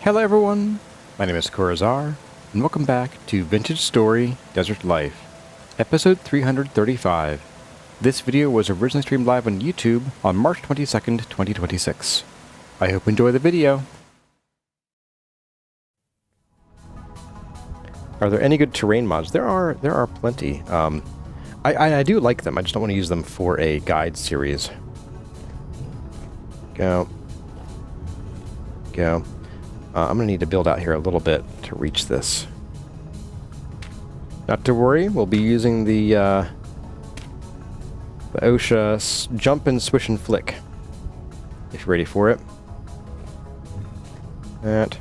Hello everyone, my name is Corazar, and welcome back to Vintage Story Desert Life, episode 335. This video was originally streamed live on YouTube on March 22nd, 2026. I hope you enjoy the video. Are there any good terrain mods? There are plenty. I do like them, I just don't want to use them for a guide series. Go. I'm going to need to build out here a little bit to reach this. Not to worry, we'll be using the OSHA jump and swish and flick. If you're ready for it. That.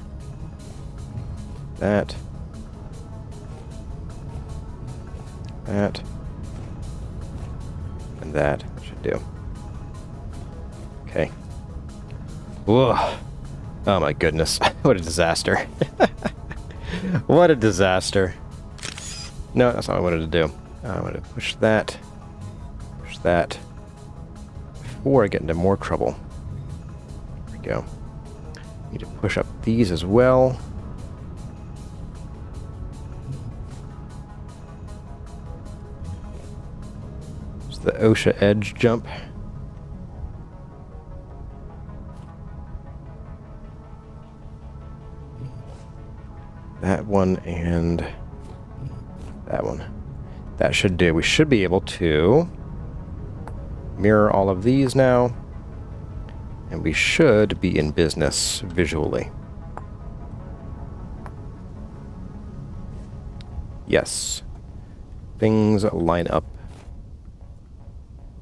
And that should do. Okay. Whoa. Oh my goodness. What a disaster. What a disaster. No, that's not what I wanted to do. I want to push that before I get into more trouble. There we go. Need to push up these as well. It's the OSHA edge jump. That one and that one. That should do. We should be able to mirror all of these now, and we should be in business visually. Yes. Things line up.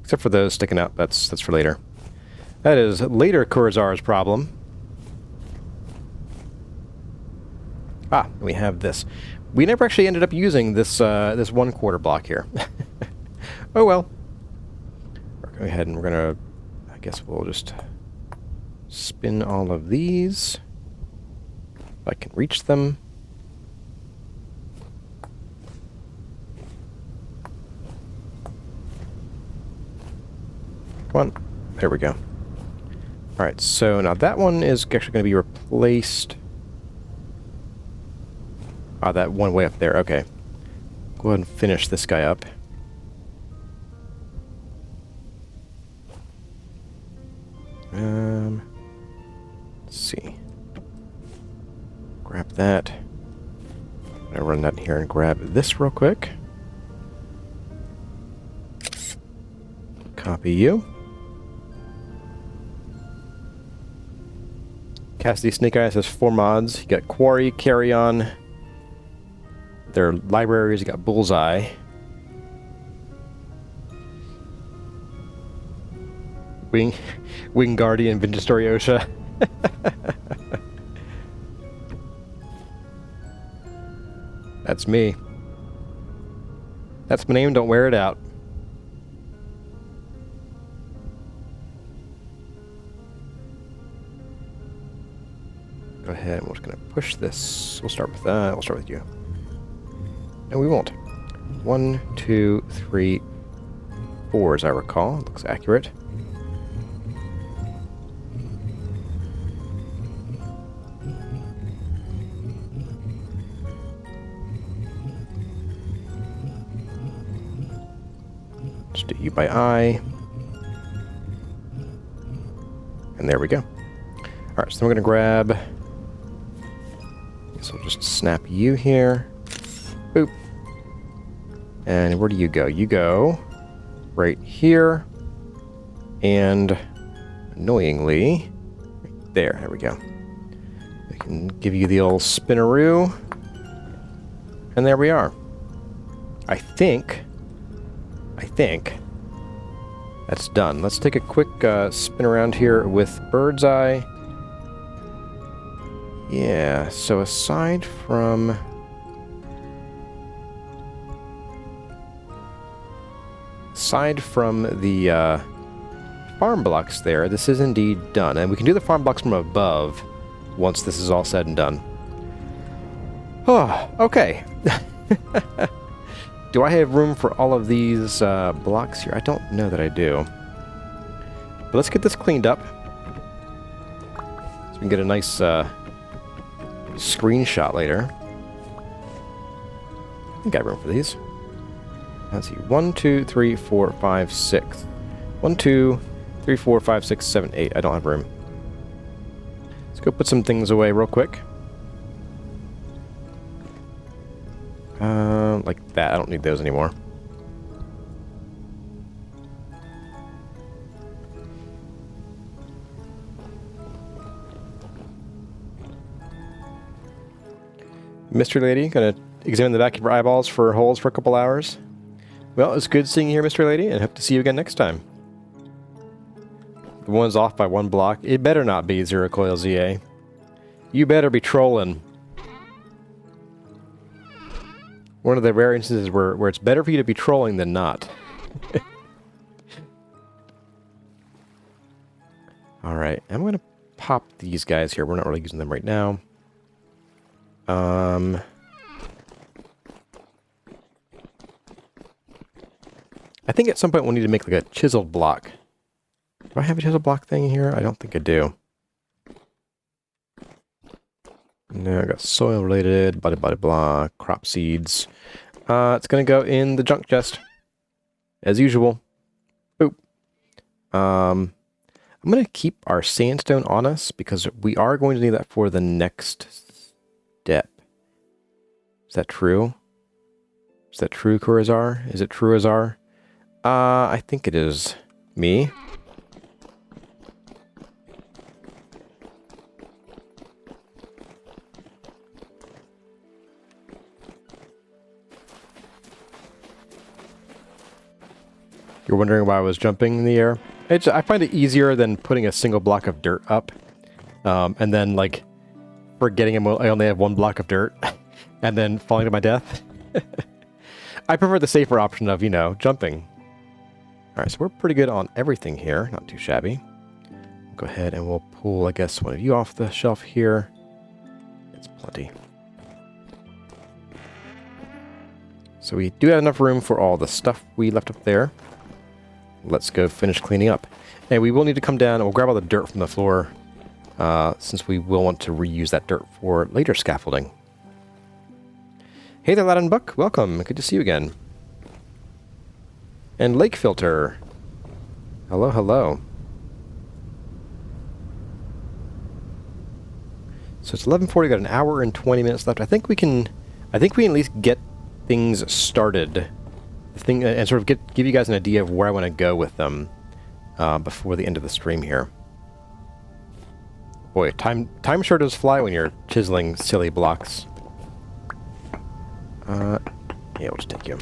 Except for those sticking out. That's for later. That is later Corazar's problem. Ah, we have this. We never actually ended up using this this 1/4 block here. Oh well. We're going ahead and we're gonna. I guess we'll just spin all of these. If I can reach them. Come on. There we go. All right. So now that one is actually going to be replaced. Ah, that one way up there. Okay. Go ahead and finish this guy up. Let's see. Grab that. I'm gonna run that here and grab this real quick. Copy you. Cassidy Snake Eyes has 4 mods. You got Quarry, CarryOn. Their libraries, you got Bullseye. Wing Guardian, Vintage Story OSHA. That's me. That's my name, don't wear it out. Go ahead, we're just gonna push this. We'll start with that. We'll start with you. No, we won't. 1, 2, 3, 4, as I recall. Looks accurate. Just do you by eye. And there we go. Alright, so we're going to grab... I guess we'll just snap you here. Boop. And where do you go? You go right here. And annoyingly, right there. There we go. I can give you the old spinaroo. And there we are. I think that's done. Let's take a quick spin around here with Bird's Eye. Yeah, so aside from... the farm blocks there, this is indeed done. And we can do the farm blocks from above once this is all said and done. Oh, okay. Do I have room for all of these blocks here? I don't know that I do. But let's get this cleaned up. So we can get a nice screenshot later. I think I have room for these. Let's see. 1, 2, 3, 4, 5, 6. 1, 2, 3, 4, 5, 6, 7, 8. I don't have room. Let's go put some things away real quick. Like that. I don't need those anymore. Mystery Lady, gonna examine the back of your eyeballs for holes for a couple hours. Well, it's good seeing you here, Mystery Lady, and hope to see you again next time. The one's off by 1 block. It better not be Zero Coil ZA. You better be trolling. One of the rare instances where it's better for you to be trolling than not. Alright, I'm gonna pop these guys here. We're not really using them right now. I think at some point we'll need to make like a chiseled block. Do I have a chiseled block thing here? I don't think I do. No, I got soil related, blah, blah, crop seeds. It's gonna go in the junk chest. As usual. Boop. I'm gonna keep our sandstone on us because we are going to need that for the next step. Is that true? Is that true, Kurazar? Is it true, Azar? I think it is me. You're wondering why I was jumping in the air? I find it easier than putting a single block of dirt up. And then, like, forgetting I only have 1 block of dirt. And then falling to my death. I prefer the safer option of, you know, jumping. Alright, so we're pretty good on everything here. Not too shabby. We'll go ahead and we'll pull, I guess, one of you off the shelf here. It's plenty. So we do have enough room for all the stuff we left up there. Let's go finish cleaning up. And we will need to come down and we'll grab all the dirt from the floor, since we will want to reuse that dirt for later scaffolding. Hey there, Latin Buck. Welcome. Good to see you again. And Lake Filter. Hello, hello. So it's 11:40. Got an hour and 20 minutes left. I think we can at least get things started. And sort of give you guys an idea of where I want to go with them before the end of the stream here. Boy, time sure does fly when you're chiseling silly blocks. Yeah, we'll just take you.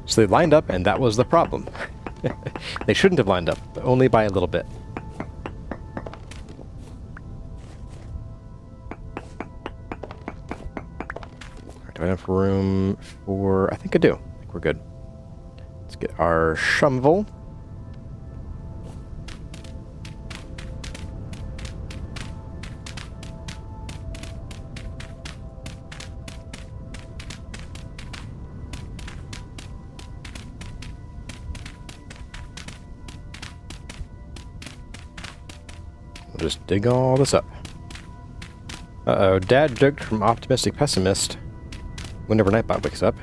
So they lined up, and that was the problem. They shouldn't have lined up, but only by a little bit. Do I have room for... I think I do. I think we're good. Let's get our shovel. We'll just dig all this up. Uh-oh, Dad joked from Optimistic Pessimist. Whenever Nightbot wakes up.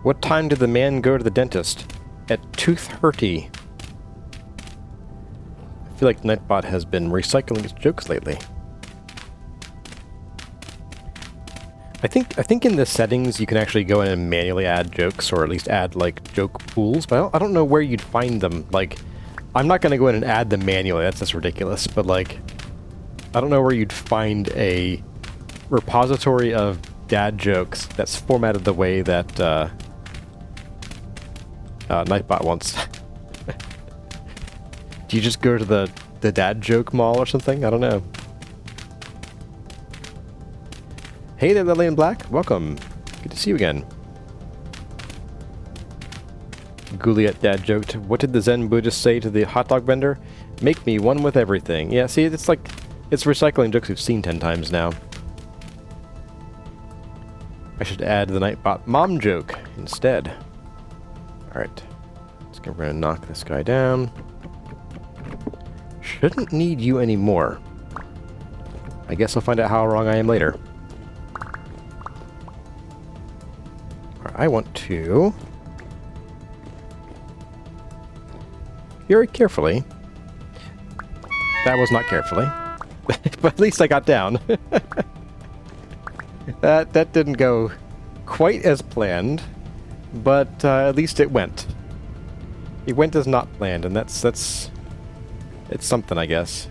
What time did the man go to the dentist? At 2:30. I feel like Nightbot has been recycling his jokes lately. I think in the settings you can actually go in and manually add jokes, or at least add like joke pools, but I don't know where you'd find them. Like, I'm not gonna go in and add them manually, that's just ridiculous, but like, I don't know where you'd find a repository of dad jokes that's formatted the way that Nightbot wants. Do you just go to the dad joke mall or something? I don't know. Hey there, Lillian Black. Welcome. Good to see you again. Gouliet dad joked, what did the Zen Buddhist say to the hot dog vendor? Make me one with everything. Yeah, see, it's like, it's recycling jokes we've seen 10 times now. I should add the Nightbot mom joke instead. Alright. We're gonna knock this guy down. shouldn't need you anymore. I guess I'll find out how wrong I am later. Alright, I want to... very carefully... That was not carefully. But at least I got down. That didn't go quite as planned, but at least it went. It went as not planned, and that's it's something, I guess.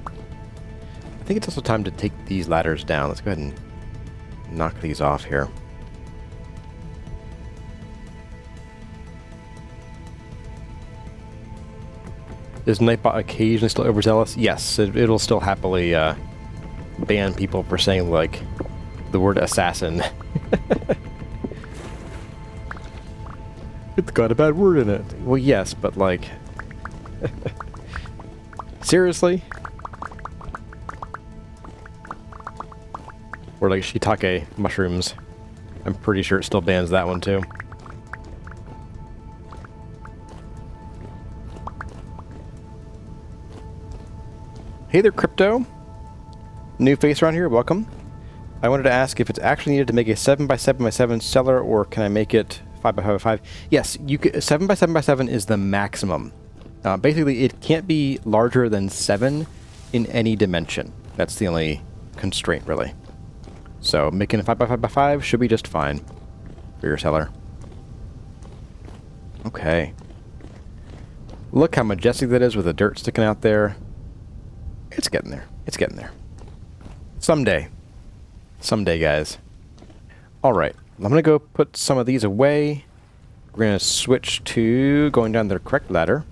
I think it's also time to take these ladders down. Let's go ahead and knock these off here. Is Nightbot occasionally still overzealous? Yes, it'll still happily ban people for saying, like, the word assassin. It's got a bad word in it. Well, yes, but, like... seriously? Or, like, shiitake mushrooms. I'm pretty sure it still bans that one, too. Hey there, Crypto. New face around here, welcome. I wanted to ask if it's actually needed to make a 7x7x7 cellar, or can I make it 5x5x5? Yes, you can, 7x7x7 is the maximum. Basically, it can't be larger than 7 in any dimension. That's the only constraint, really. So, making a 5x5x5 should be just fine for your cellar. Okay. Look how majestic that is with the dirt sticking out there. It's getting there. It's getting there. Someday. Someday, guys. Alright. I'm going to go put some of these away. We're going to switch to going down the correct ladder.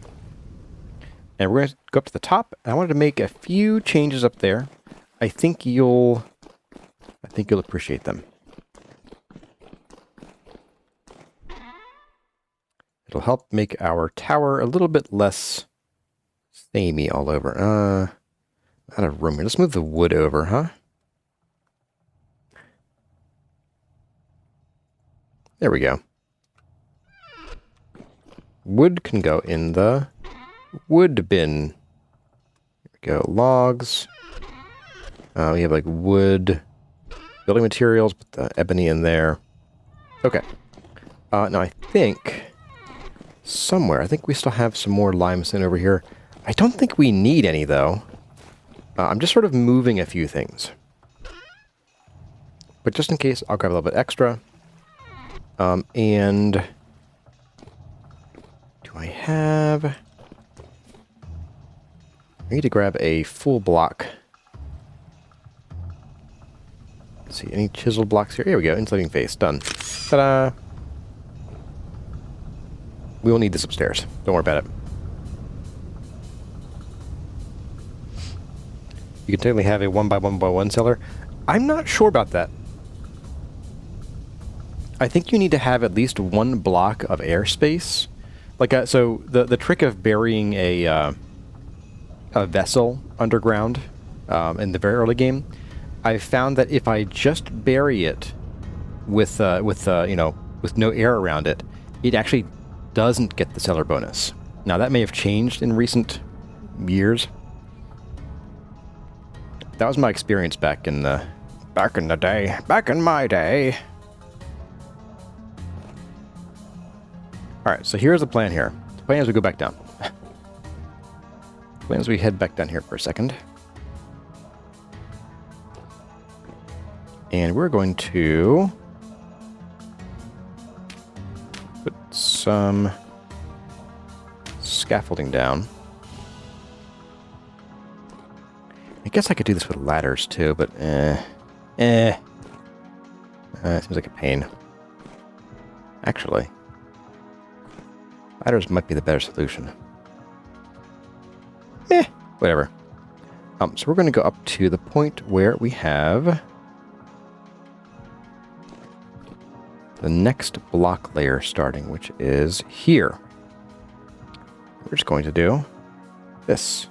And we're going to go up to the top. I wanted to make a few changes up there. I think you'll appreciate them. It'll help make our tower a little bit less samey all over. Out of room here. Let's move the wood over, huh? There we go. Wood can go in the wood bin. Here we go. Logs. We have like wood building materials, put the ebony in there. Okay. Now I think somewhere, I think we still have some more limestone over here. I don't think we need any though. I'm just sort of moving a few things. But just in case, I'll grab a little bit extra. And... do I have... I need to grab a full block. Let's see, any chiseled blocks here? Here we go, insulating face, done. Ta-da! We will need this upstairs. Don't worry about it. You can technically have a 1x1x1 cellar. I'm not sure about that. I think you need to have at least one block of airspace. Like, so the trick of burying a vessel underground in the very early game, I found that if I just bury it with no air around it, it actually doesn't get the cellar bonus. Now that may have changed in recent years. That was my experience back in my day. Alright, so here's the plan here. The plan is we go back down. The plan is we head back down here for a second. And we're going to put some scaffolding down. I guess I could do this with ladders too, but it seems like a pain. Actually, ladders might be the better solution. Whatever. So we're going to go up to the point where we have the next block layer starting, which is here. We're just going to do this.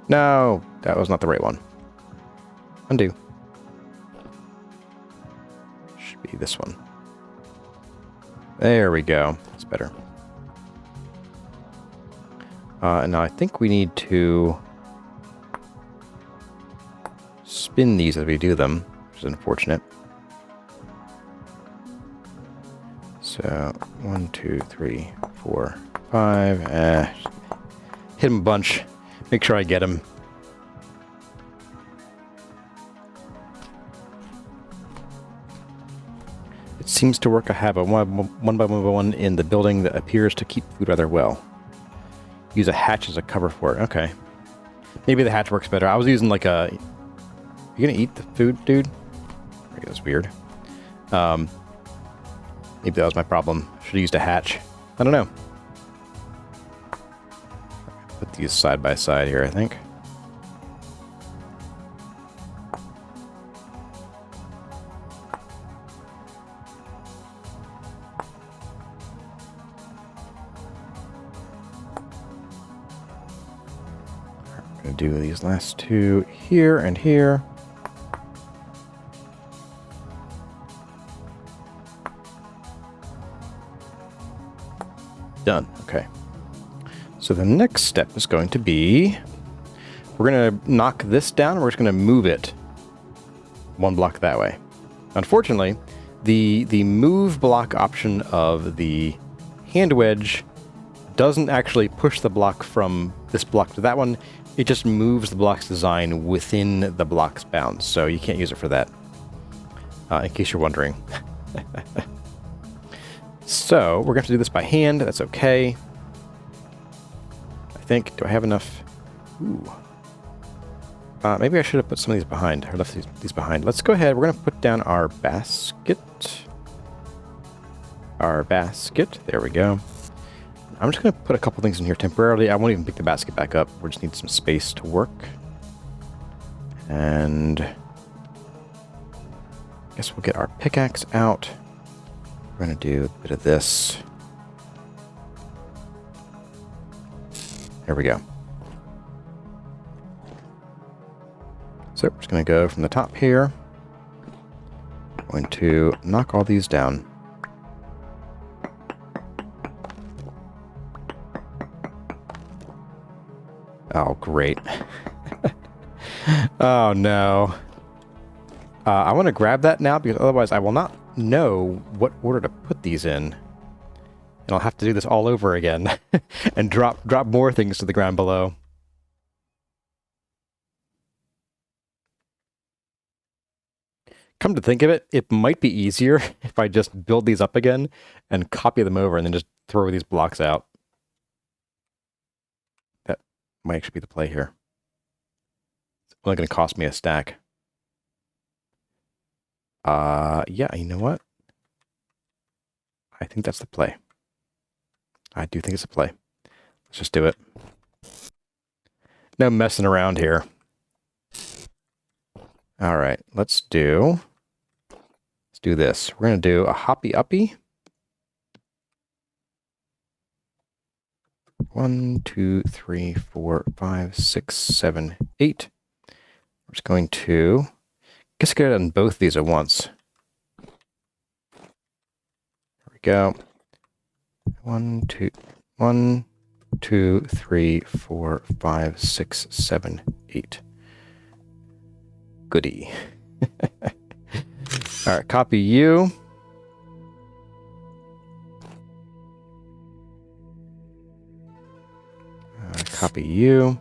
No, that was not the right one. Undo. Should be this one. There we go. That's better. Now I think we need to spin these as we do them, which is unfortunate. So 1, 2, 3, 4, 5. Hit him a bunch. Make sure I get him. It seems to work. I have a one by one in the building that appears to keep food rather well. Use a hatch as a cover for it. Okay. Maybe the hatch works better. I was using like a... You gonna eat the food, dude? That's weird. Maybe that was my problem. Should have used a hatch. I don't know. Put these side by side here, I think. I'm gonna do these last two here and here. Done. Okay. So the next step is going to be, we're going to knock this down. We're just going to move it one block that way. Unfortunately, the move block option of the hand wedge doesn't actually push the block from this block to that one. It just moves the block's design within the block's bounds. So you can't use it for that, in case you're wondering. So, we're going to have to do this by hand. That's okay. I think. Do I have enough? Ooh. Maybe I should have put some of these behind. Or left these behind. Let's go ahead. We're going to put down our basket. Our basket. There we go. I'm just going to put a couple things in here temporarily. I won't even pick the basket back up. We just need some space to work. And I guess we'll get our pickaxe out. We're going to do a bit of this. There we go. So we're just going to go from the top here. Going to knock all these down. Oh, great. Oh, no. I want to grab that now because otherwise I will not know what order to put these in. And I'll have to do this all over again and drop more things to the ground below. Come to think of it, it might be easier if I just build these up again and copy them over and then just throw these blocks out. That might actually be the play here. It's only going to cost me a stack. Yeah, you know what? I think that's the play. I do think it's a play. Let's just do it. No messing around here. All right, let's do this. We're going to do a hoppy uppy. 1, 2, 3, 4, 5, 6, 7, 8. We're just going to, I guess, get it on both these at once. There we go. 1, 2, 3, 4, 5, 6, 7, 8. Goody. All right, copy you. Copy you.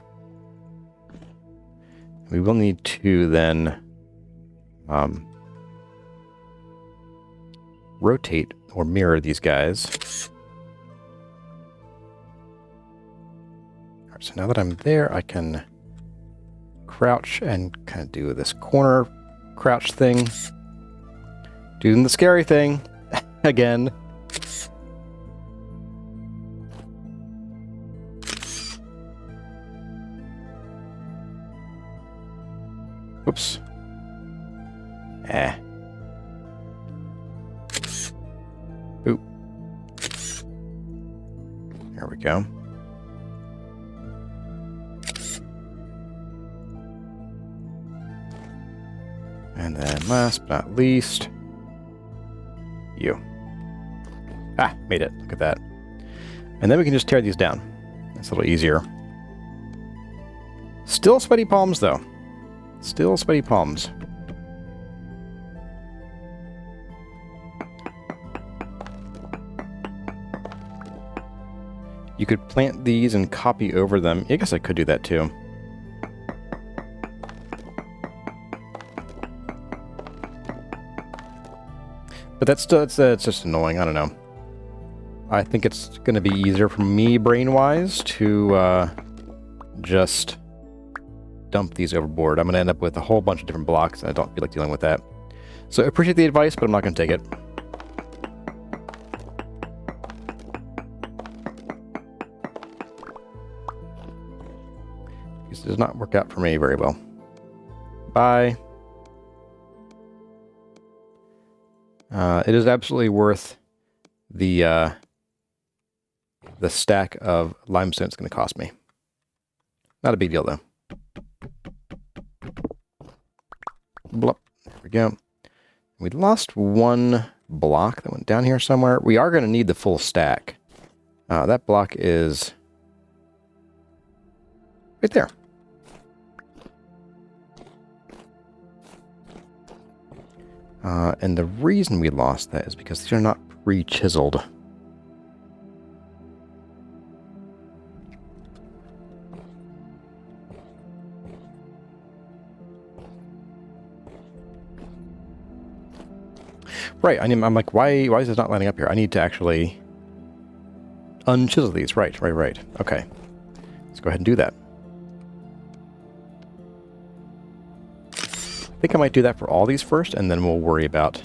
We will need to then rotate or mirror these guys. All right, so now that I'm there, I can crouch and kind of do this corner crouch thing. Doing the scary thing again. Oops. Oop. There we go. And then last but not least, you. Ah, made it. Look at that. And then we can just tear these down. That's a little easier. Still sweaty palms, though. Still sweaty palms. You could plant these and copy over them. I guess I could do that, too. But that's still, it's just annoying. I don't know. I think it's going to be easier for me, brain-wise, to just dump these overboard. I'm going to end up with a whole bunch of different blocks, and I don't feel like dealing with that. So I appreciate the advice, but I'm not going to take it. This does not work out for me very well. Bye. It is absolutely worth the stack of limestone it's going to cost me. Not a big deal, though. Blup. There we go. We lost one block that went down here somewhere. We are going to need the full stack. That block is right there. And the reason we lost that is because these are not pre-chiseled. Right, I'm like, why is this not lining up here? I need to actually unchisel these. Right. Okay. Let's go ahead and do that. I think I might do that for all these first, and then we'll worry about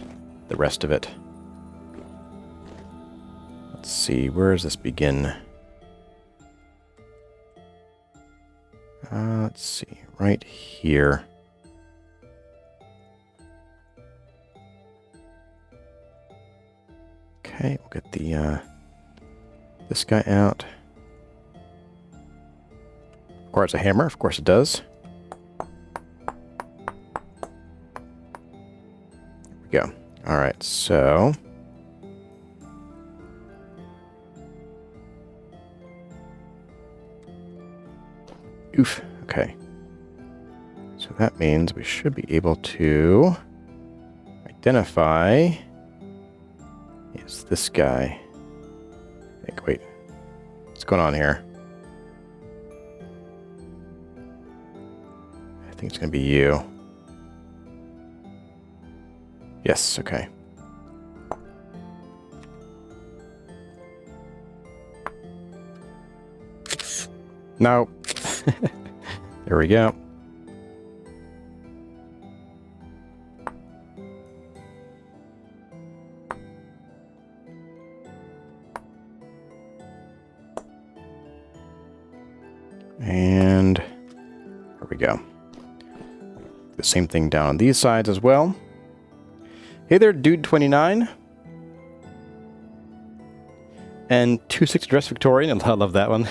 the rest of it. Let's see, where does this begin? Let's see, right here. Okay, we'll get the this guy out. Requires a hammer, of course it does. There we go. Alright, so oof, okay. So that means we should be able to identify is this guy. I think, wait, what's going on here? I think it's going to be you. Yes, okay. No. There we go. And there we go. The same thing down on these sides as well. Hey there, Dude29. And 26 Dress Victorian. I love that one.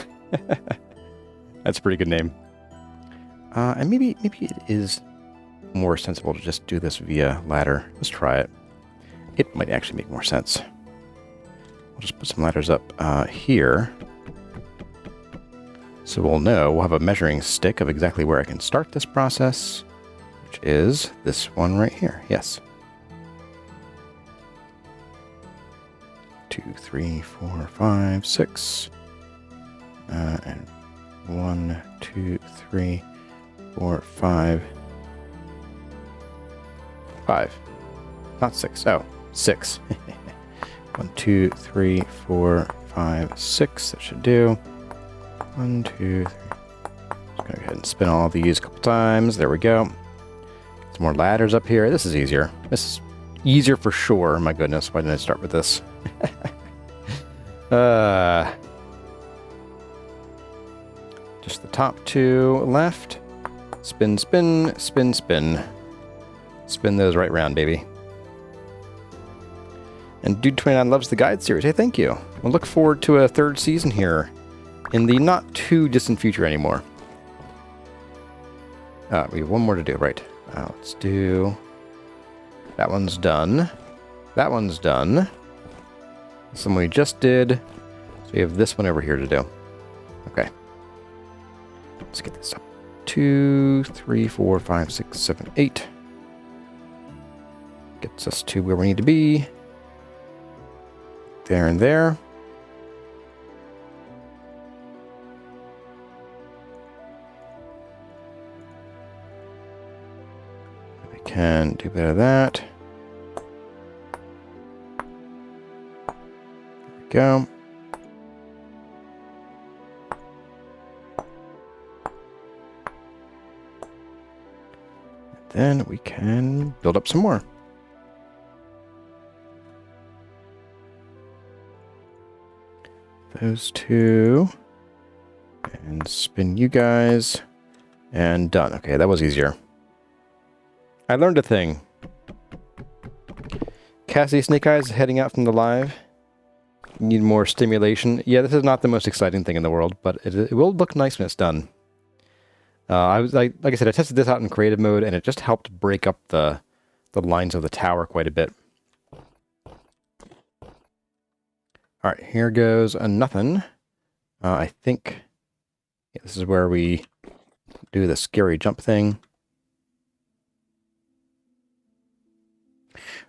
That's a pretty good name. And maybe it is more sensible to just do this via ladder. Let's try it. It might actually make more sense. We'll just put some ladders up here. So we'll know, we'll have a measuring stick of exactly where I can start this process, which is this one right here. Yes. 2, 3, 4, 5, 6. And 1, 2, 3, 4, 5. 5. Not 6. Oh, 6. 1, 2, 3, 4, 5, 6. That should do. 1, 2, 3. Just gonna go ahead and spin all these a couple times. There we go. Some more ladders up here. This is easier. This is easier for sure. My goodness, why didn't I start with this? Just the top two left. Spin, spin, spin, spin. Spin those right round, baby. And Dude29 loves the guide series. Hey, thank you. We'll look forward to a third season here in the not too distant future anymore. We have one more to do, right? Let's do... That one's done. That one's done. This one we just did. So we have this one over here to do. Okay. Let's get this up 2, 3, 4, 5, 6, 7, 8. Gets us to where we need to be. There and there. We can do a bit of that. There we go. Then we can build up some more. Those two. And spin you guys. And done. Okay, that was easier. I learned a thing. Cassie Snake Eyes heading out from the live. Need more stimulation. Yeah, this is not the most exciting thing in the world, but it will look nice when it's done. I was like I said, I tested this out in creative mode, and it just helped break up the lines of the tower quite a bit. All right, here goes a nothing. I think this is where we do the scary jump thing.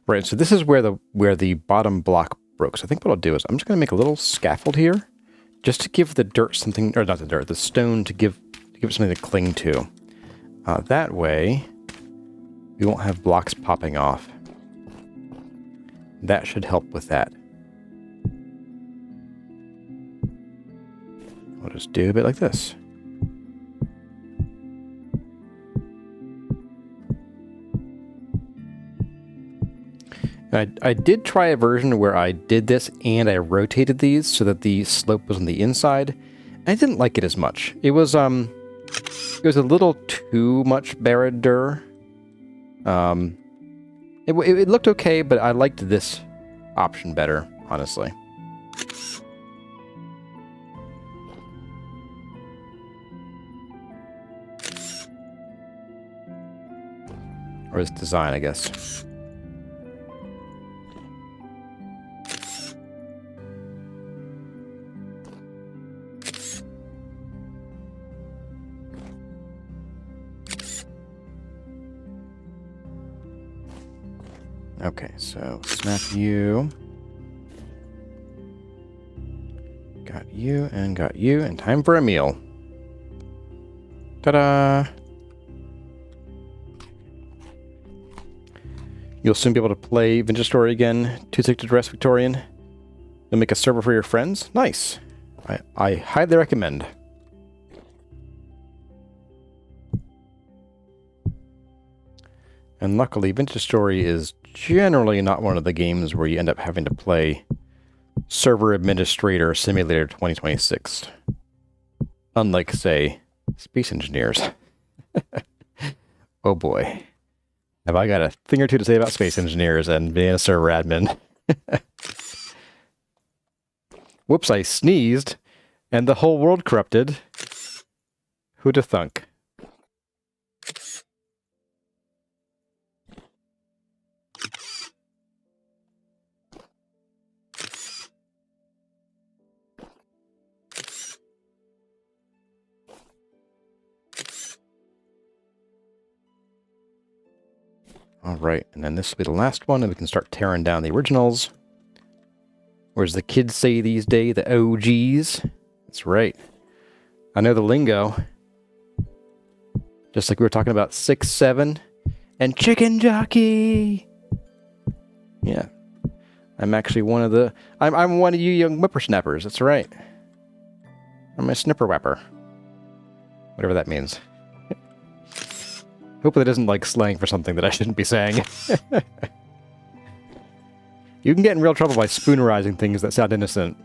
Right, so this is where the bottom block broke. So I think what I'll do is I'm just going to make a little scaffold here, just to give the dirt something, or not the dirt, the stone to give it something to cling to. That way, we won't have blocks popping off. That should help with that. We'll just do a bit like this. I did try a version where I did this and I rotated these so that the slope was on the inside. I didn't like it as much. It was a little too much Baradur. It looked okay, but I liked this option better, honestly. Or this design, I guess. Okay, so snap you. Got you, and time for a meal. Ta-da! You'll soon be able to play Vintage Story again. Too sick to dress, Victorian. You'll make a server for your friends. Nice. I highly recommend. And luckily, Vintage Story is generally not one of the games where you end up having to play Server Administrator Simulator 2026. Unlike, say, Space Engineers. Oh boy. Have I got a thing or two to say about Space Engineers and being a server admin. Whoops, I sneezed, and the whole world corrupted. Who'd have thunk? All right, and then this will be the last one, and we can start tearing down the originals. Or as the kids say these days, the OGs. That's right. I know the lingo. Just like we were talking about 6, 7, and Chicken Jockey. Yeah. I'm actually one of the... I'm one of you young whippersnappers, that's right. I'm a snipper whapper. Whatever that means. Hopefully that isn't like slang for something that I shouldn't be saying. You can get in real trouble by spoonerizing things that sound innocent.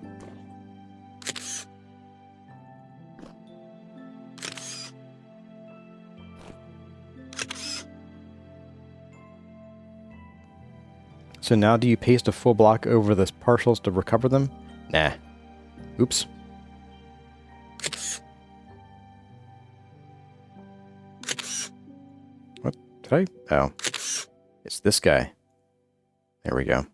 So now do you paste a full block over the partials to recover them? Nah. Oops. What? Did I? Oh. It's this guy. There we go.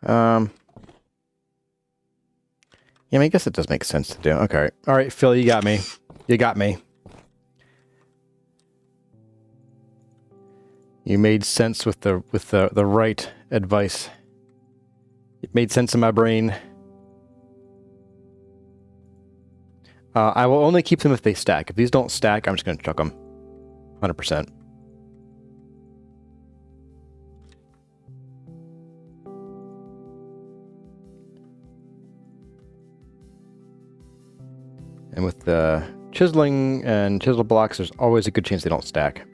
Yeah, I mean, I guess it does make sense to do. Okay. All right, Phil, you got me. You got me. You made sense with the right advice. It made sense in my brain. I will only keep them if they stack. If these don't stack, I'm just going to chuck them. 100%. And with the chiseling and chisel blocks, there's always a good chance they don't stack.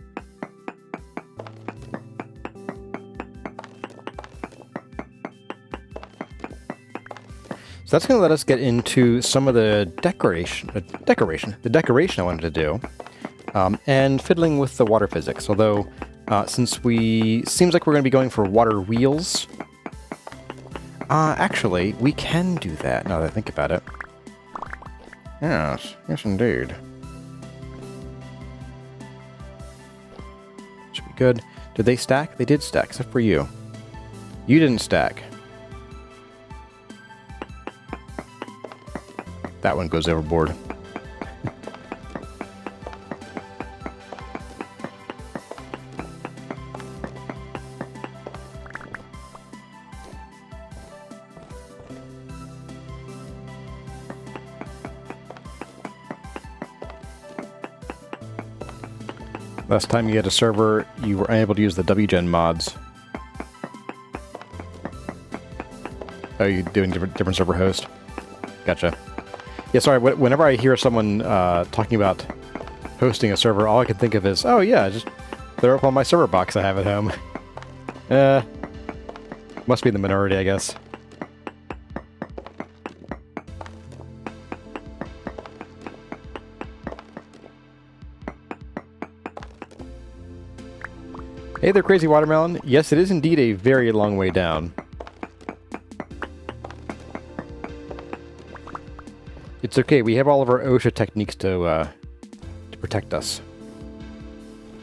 So that's going to let us get into some of the decoration I wanted to do, and fiddling with the water physics. Although, since seems like we're going to be going for water wheels, actually, we can do that now that I think about it. Yes, yes indeed. Should be good. Did they stack? They did stack, except for you. You didn't stack. That one goes overboard. Last time you had a server, you were unable to use the WGen mods. Oh, you're doing different server host? Gotcha. Yeah, sorry, whenever I hear someone talking about hosting a server, all I can think of is, oh yeah, just throw up on my server box I have at home. Must be the minority, I guess. Hey there, Crazy Watermelon. Yes, it is indeed a very long way down. It's okay, we have all of our OSHA techniques to protect us.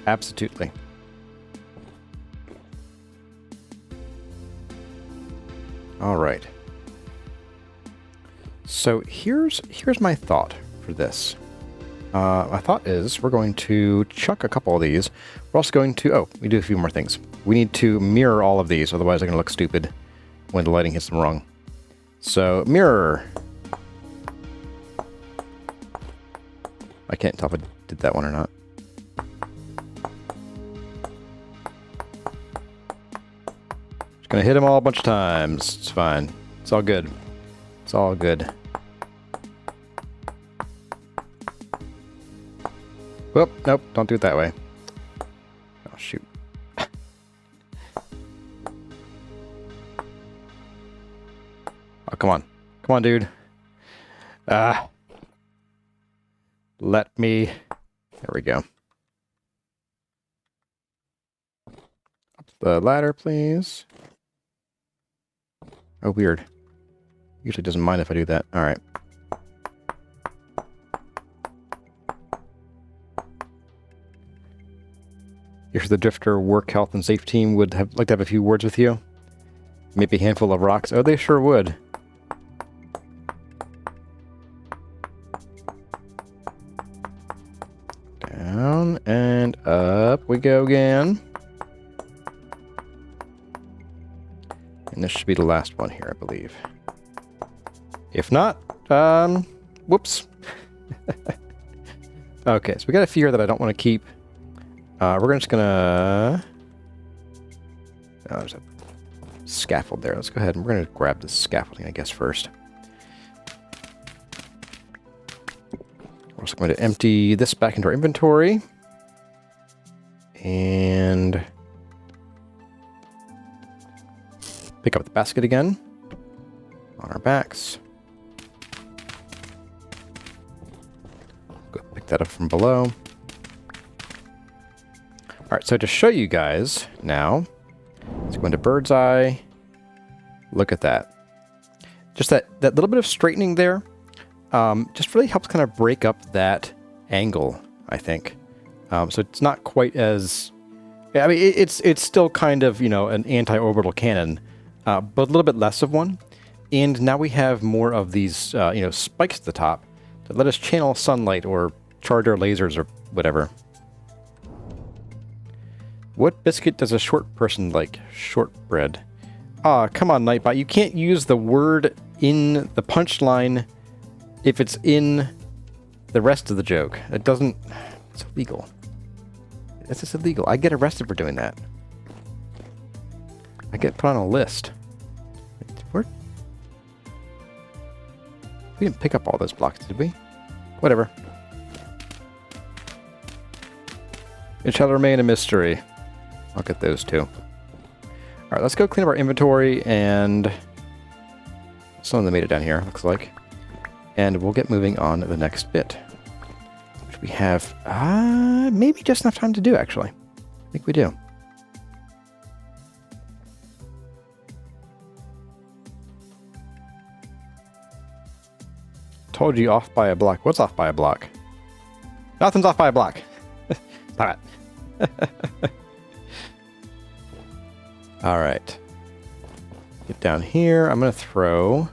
Absolutely. Alright. So here's my thought for this. My thought is we're going to chuck a couple of these. We're also going to... Oh, we do a few more things. We need to mirror all of these, otherwise they're going to look stupid when the lighting hits them wrong. So, mirror. I can't tell if I did that one or not. Just gonna hit them all a bunch of times. It's fine. It's all good. It's all good. Whoop, nope, don't do it that way. Oh, shoot. Oh, come on. Come on, dude. Let me... There we go. Up the ladder, please. Oh, weird. Usually doesn't mind if I do that. Alright. Here's the Drifter Work Health and Safe team would like to have a few words with you. Maybe a handful of rocks. Oh, they sure would. Down and up we go again. And this should be the last one here, I believe. If not, whoops. Okay, so we got a few here that I don't want to keep. We're just gonna... Oh, there's a scaffold there. Let's go ahead and we're gonna grab the scaffolding, I guess, first. We're also going to empty this back into our inventory. And... pick up the basket again. On our backs. Go pick that up from below. Alright, so to show you guys now, let's go into bird's eye. Look at that. Just that little bit of straightening there just really helps kind of break up that angle, I think. So it's not quite as... I mean, it's still kind of, you know, an anti-orbital cannon, but a little bit less of one. And now we have more of these, you know, spikes at the top that let us channel sunlight or charge our lasers or whatever. What biscuit does a short person like? Shortbread. Ah, come on, Nightbot. You can't use the word in the punchline if it's in the rest of the joke. It doesn't... It's illegal. It's just illegal. I get arrested for doing that. I get put on a list. Where? We didn't pick up all those blocks, did we? Whatever. It shall remain a mystery. I'll get those too. Alright, let's go clean up our inventory, and some of them made it down here, looks like. And we'll get moving on to the next bit. Which we have, maybe just enough time to do, actually. I think we do. Told you off by a block. What's off by a block? Nothing's off by a block. Stop it. Alright. Get down here. I'm going to throw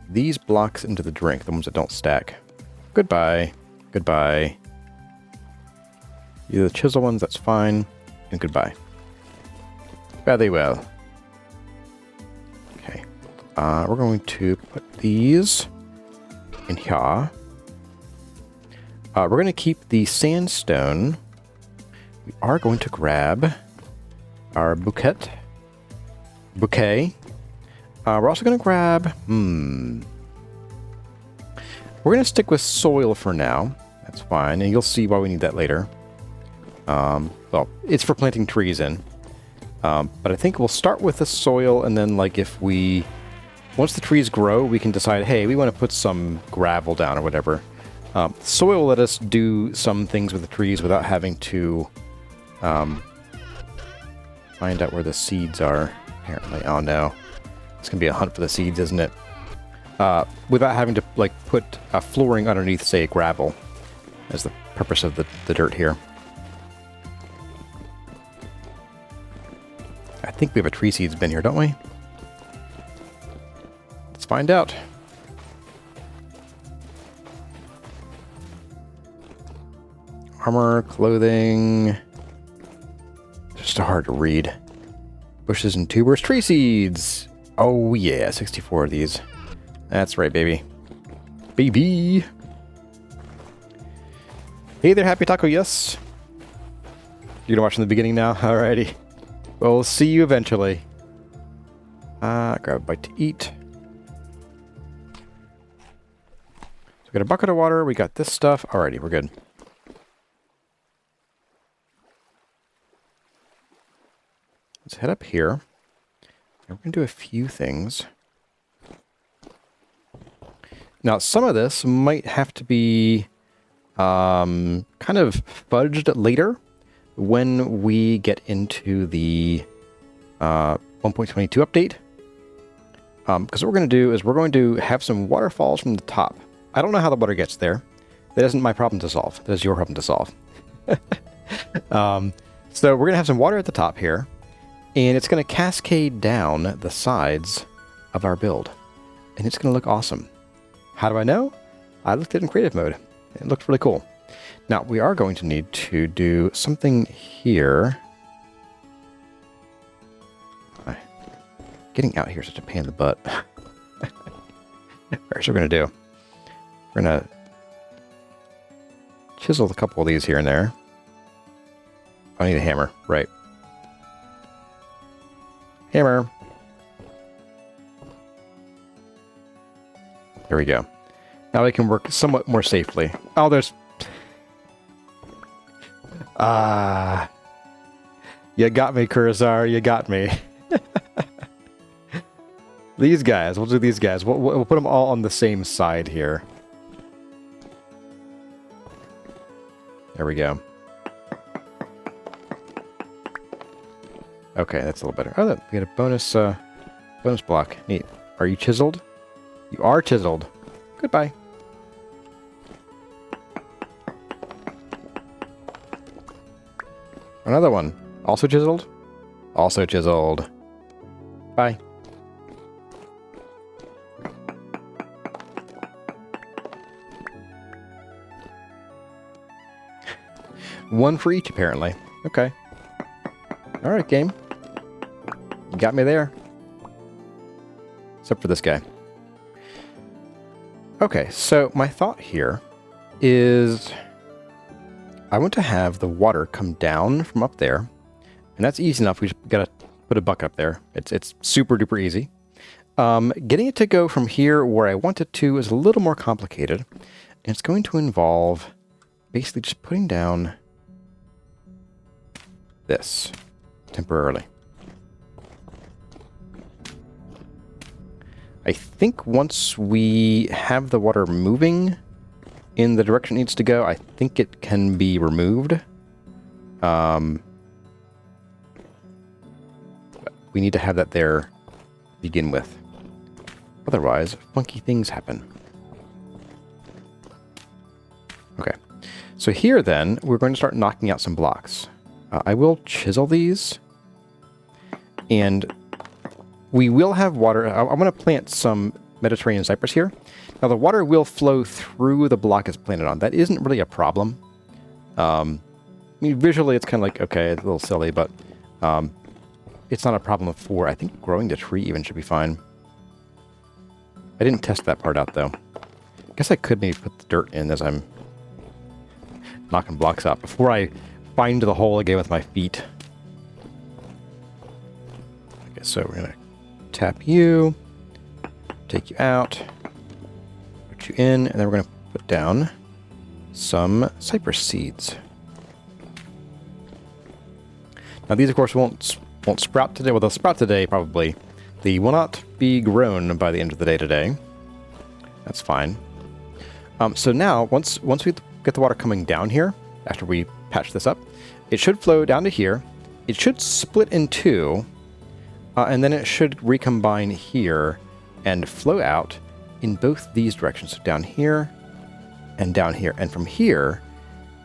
these blocks into the drink, the ones that don't stack. Goodbye. Goodbye. Either the chisel ones, that's fine. And goodbye. Very well. Okay. We're going to put these in here. We're going to keep the sandstone. We are going to grab our bouquet. We're also going to grab... We're going to stick with soil for now. That's fine, and you'll see why we need that later. Well, it's for planting trees in. But I think we'll start with the soil, and then, like, if we... Once the trees grow, we can decide, hey, we want to put some gravel down or whatever. Soil will let us do some things with the trees without having to find out where the seeds are, apparently. Oh, no. It's going to be a hunt for the seeds, isn't it? Without having to, like, put a flooring underneath, say, gravel as the purpose of the dirt here. I think we have a tree seeds bin here, don't we? Let's find out. Armor, clothing. Just hard to read. Bushes and tubers, tree seeds. Oh yeah, 64 of these. That's right, baby. Baby. Hey there, Happy Taco. Yes. You're gonna watch from the beginning now. Alrighty. Well, we'll see you eventually. Grab a bite to eat. So we got a bucket of water. We got this stuff. Alrighty, we're good. Let's head up here. And we're going to do a few things. Now, some of this might have to be kind of fudged later when we get into the 1.22 update. Because what we're going to do is we're going to have some waterfalls from the top. I don't know how the water gets there. That isn't my problem to solve. That is your problem to solve. So we're going to have some water at the top here. And it's going to cascade down the sides of our build. And it's going to look awesome. How do I know? I looked at it in creative mode. It looked really cool. Now, we are going to need to do something here. Getting out here is such a pain in the butt. Here's what we're going to do. We're going to chisel a couple of these here and there. I need a hammer, right. Hammer. There we go. Now we can work somewhat more safely. Oh, there's... You got me, Kurzar. You got me. These guys. We'll do these guys. We'll put them all on the same side here. There we go. Okay, that's a little better. Oh, look, we got a bonus block. Neat. Are you chiseled? You are chiseled. Goodbye. Another one. Also chiseled? Also chiseled. Bye. One for each, apparently. Okay. Alright, game. You got me there. Except for this guy. Okay, so my thought here is I want to have the water come down from up there. And that's easy enough. We just gotta put a bucket up there. It's super duper easy. Getting it to go from here where I want it to is a little more complicated. And it's going to involve basically just putting down this temporarily. I think once we have the water moving in the direction it needs to go, I think it can be removed. We need to have that there to begin with. Otherwise, funky things happen. Okay. So here then, we're going to start knocking out some blocks. I will chisel these. And we will have water. I'm going to plant some Mediterranean cypress here. Now the water will flow through the block it's planted on. That isn't really a problem. I mean, visually it's kind of like, okay, it's a little silly, but it's not a problem for, I think growing the tree even should be fine. I didn't test that part out though. I guess I could maybe put the dirt in as I'm knocking blocks out before I find the hole again with my feet. Okay, so we're going to tap you, take you out, put you in, and then we're going to put down some cypress seeds. Now these of course won't sprout today. Well, they'll sprout today probably. They will not be grown by the end of the day today. That's fine. So now once we get the water coming down here, after we patch this up, it should flow down to here. It should split in two, and then it should recombine here and flow out in both these directions. So down here and down here. And from here,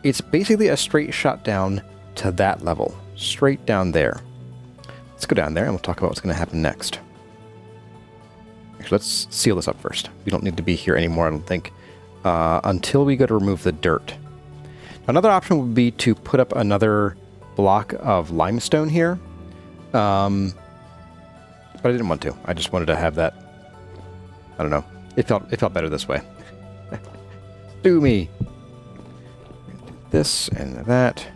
it's basically a straight shot down to that level. Straight down there. Let's go down there and we'll talk about what's going to happen next. Actually, let's seal this up first. We don't need to be here anymore, I don't think, until we go to remove the dirt. Another option would be to put up another block of limestone here. But I didn't want to. I just wanted to have that. I don't know. It felt better this way. Do me. This and that.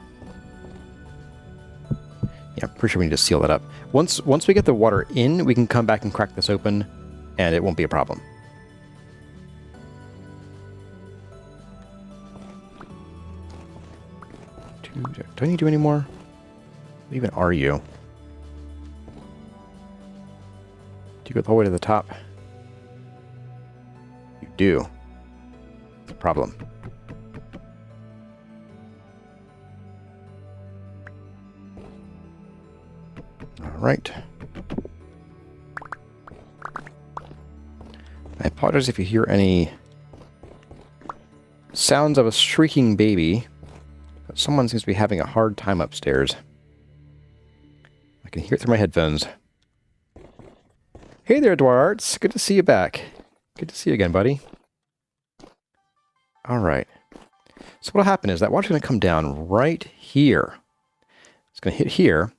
Yeah, I'm pretty sure we need to seal that up. Once we get the water in, we can come back and crack this open, and it won't be a problem. Do I need to do any more? What even are you? Do you go the whole way to the top? You do. It's a problem. Alright. I apologize if you hear any sounds of a shrieking baby. But someone seems to be having a hard time upstairs. I can hear it through my headphones. Hey there, Dwararts. Good to see you back. Good to see you again, buddy. Alright. So what'll happen is that water's going to come down right here. It's going to hit here.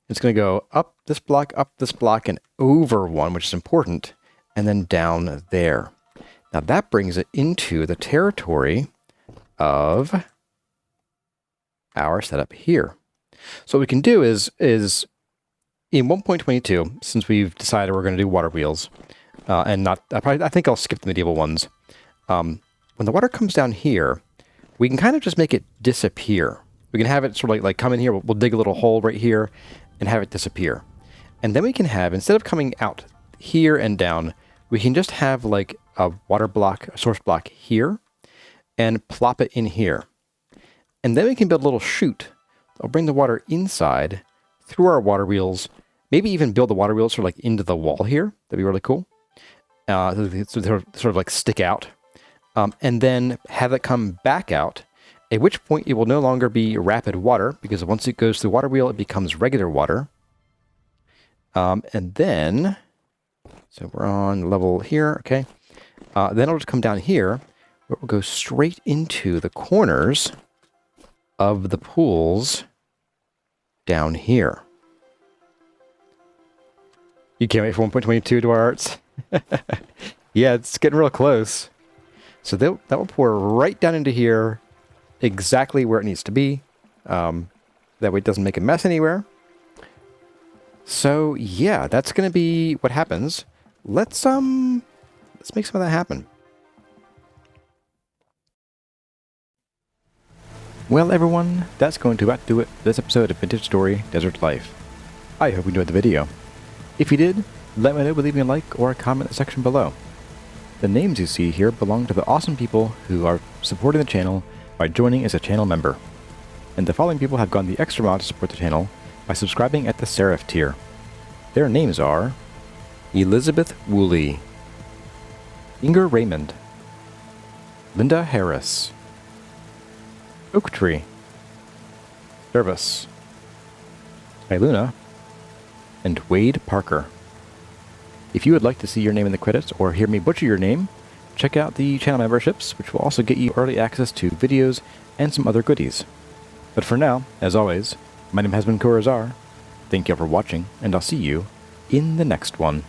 It's going to go up this block, and over one, which is important, and then down there. Now that brings it into the territory of our setup here. So what we can do is in 1.22, since we've decided we're going to do water wheels, and not, I think I'll skip the medieval ones. When the water comes down here, we can kind of just make it disappear. We can have it sort of like come in here, we'll dig a little hole right here, and have it disappear. And then we can have, instead of coming out here and down, we can just have like a water block, a source block here, and plop it in here. And then we can build a little chute. I'll bring the water inside through our water wheels, maybe even build the water wheels sort of like into the wall here. That'd be really cool. So they sort of like stick out. And then have it come back out, at which point it will no longer be rapid water, because once it goes through the water wheel, it becomes regular water. And then, so we're on level here, okay. Then I'll just come down here, where we'll go straight into the corners of the pools down here. You can't wait for 1.22 to our arts. Yeah, it's getting real close. So that will pour right down into here, exactly where it needs to be. That way it doesn't make a mess anywhere. So yeah, that's going to be what happens. Let's make some of that happen. Well, everyone, that's going to about do it for this episode of Vintage Story Desert Life. I hope you enjoyed the video. If you did, let me know by leaving a like or a comment in the section below. The names you see here belong to the awesome people who are supporting the channel by joining as a channel member. And the following people have gone the extra mile to support the channel by subscribing at the Seraph tier. Their names are Elizabeth Woolley, Inger Raymond, Linda Harris, Oak Tree, Service, Iluna, and Wade Parker. If you would like to see your name in the credits or hear me butcher your name, check out the channel memberships, which will also get you early access to videos and some other goodies. But for now, as always, my name has been Kurazar. Thank you all for watching, and I'll see you in the next one.